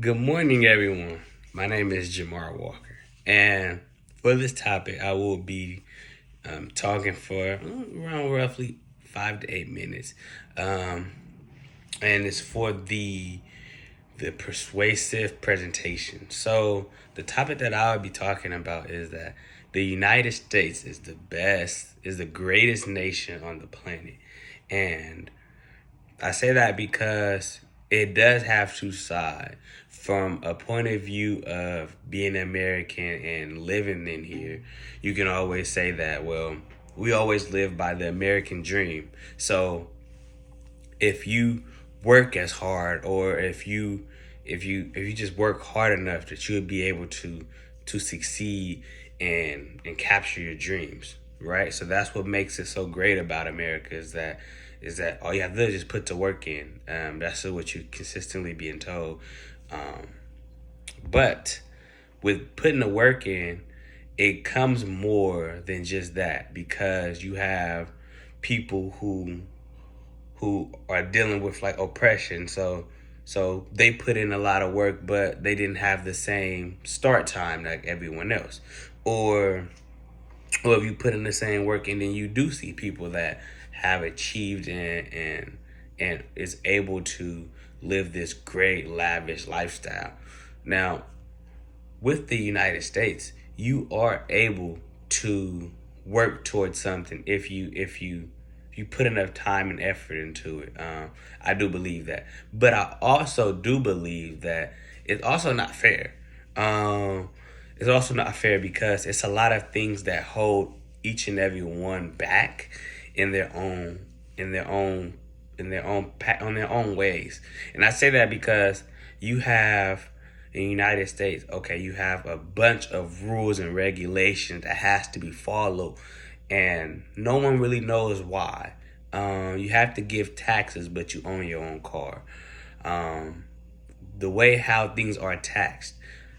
Good morning, everyone. My name is Jamar Walker, and for this topic, I will be talking for around roughly 5 to 8 minutes, um, and it's for the persuasive presentation. So, the topic that I will be talking about is that the United States is the greatest nation on the planet, and I say that because it does have two sides. From a point of view of being American and living in here, you can always say that, well, we always live by the American dream. So if you work as hard, or if you just work hard enough, that you'll be able to succeed and capture your dreams, right? So that's what makes it so great about America, is that all you have to do is just put the work in. That's what you're consistently being told. Um, but with putting the work in, it comes more than just that, because you have people who are dealing with like oppression. So they put in a lot of work, but they didn't have the same start time like everyone else. Or or if you put in the same work and then you do see people that have achieved and is able to live this great lavish lifestyle. Now, with the United States, you are able to work towards something if you put enough time and effort into it. I do believe that, but I also do believe that it's also not fair. Um, it's also not fair because it's a lot of things that hold each and every one back in their own in their own on their own ways. And I say that because you have in the United States, okay, you have a bunch of rules and regulations that has to be followed, and no one really knows why. You have to give taxes, but you own your own car. Um, the way how things are taxed,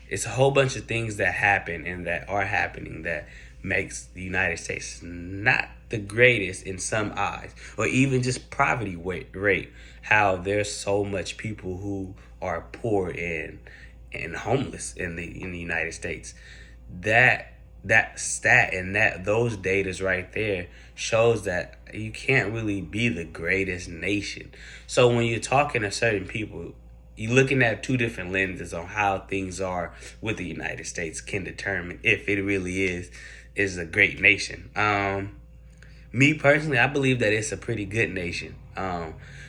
it's a whole bunch of things that happen and that are happening that makes the United States not the greatest in some eyes, or even just poverty rate. How there's so much people who are poor and homeless in the United States. That that stat and that those datas right there shows that you can't really be the greatest nation. So when you're talking to certain people, you're looking at two different lenses on how things are with the United States can determine if it really is a great nation. Me personally, I believe that it's a pretty good nation.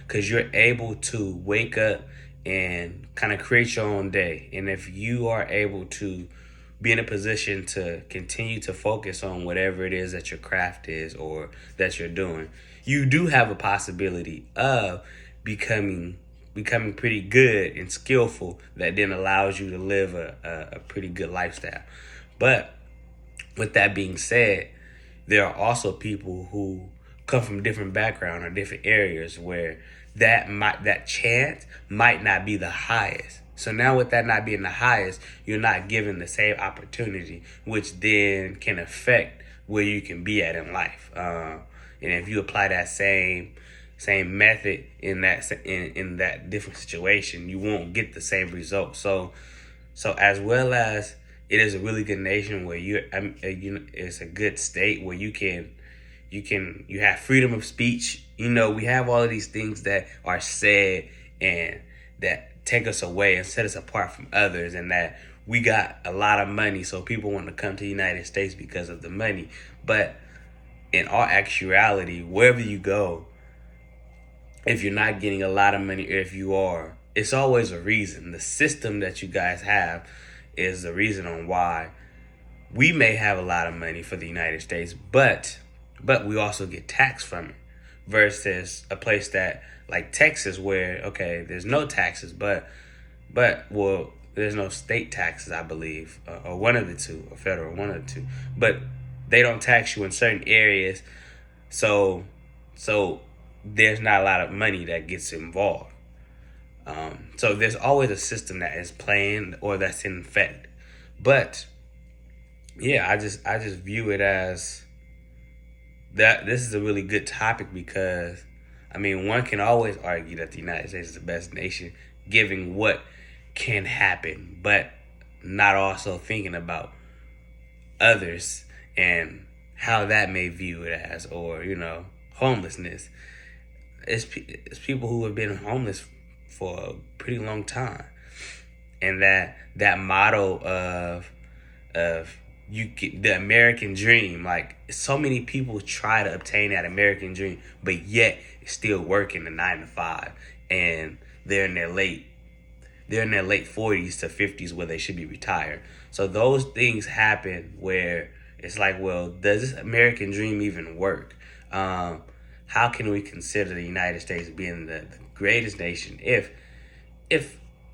Because you're able to wake up and kind of create your own day, and if you are able to be in a position to continue to focus on whatever it is that your craft is or that you're doing, you do have a possibility of becoming becoming pretty good and skillful, that then allows you to live a pretty good lifestyle. But with that being said, there are also people who come from different background or different areas where that chance might not be the highest. So now with that not being the highest, you're not given the same opportunity, which then can affect where you can be at in life. And if you apply that same method in that different situation, you won't get the same result. So as well as it is a really good nation where it's a good state where you have freedom of speech. We have all of these things that are said and that take us away and set us apart from others, and that we got a lot of money, so people want to come to the United States because of the money. But in all actuality, wherever you go, if you're not getting a lot of money, or if you are, it's always a reason. The system that you guys have is the reason on why we may have a lot of money for the United States, but we also get taxed from it. Versus a place that like Texas, where okay, there's no taxes, but there's no state taxes, I believe, or one of the two, or federal, one of the two. But they don't tax you in certain areas, so there's not a lot of money that gets involved. So there's always a system that is playing or that's in effect. But yeah, I just view it as that this is a really good topic, because I mean, one can always argue that the United States is the best nation, given what can happen, but not also thinking about others and how that may view it as, or homelessness. It's people who have been homeless for a pretty long time, and that motto of you get the American dream. Like, so many people try to obtain that American dream, but yet still working the 9 to 5, and they're in their late 40s to 50s where they should be retired. So those things happen where it's like, well, does this American dream even work? How can we consider the United States being the greatest nation if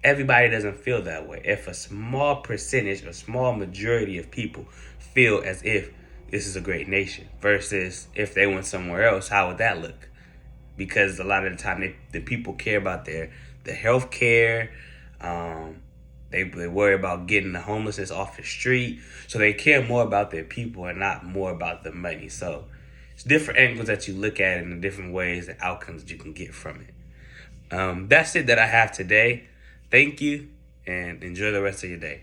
everybody doesn't feel that way? If a small percentage, a small majority of people feel as if this is a great nation, versus if they went somewhere else, how would that look? Because a lot of the time, the people care about the health care. They worry about getting the homelessness off the street. So they care more about their people and not more about the money. So it's different angles that you look at it, and the different ways and outcomes that you can get from it. That's it that I have today. Thank you, and enjoy the rest of your day.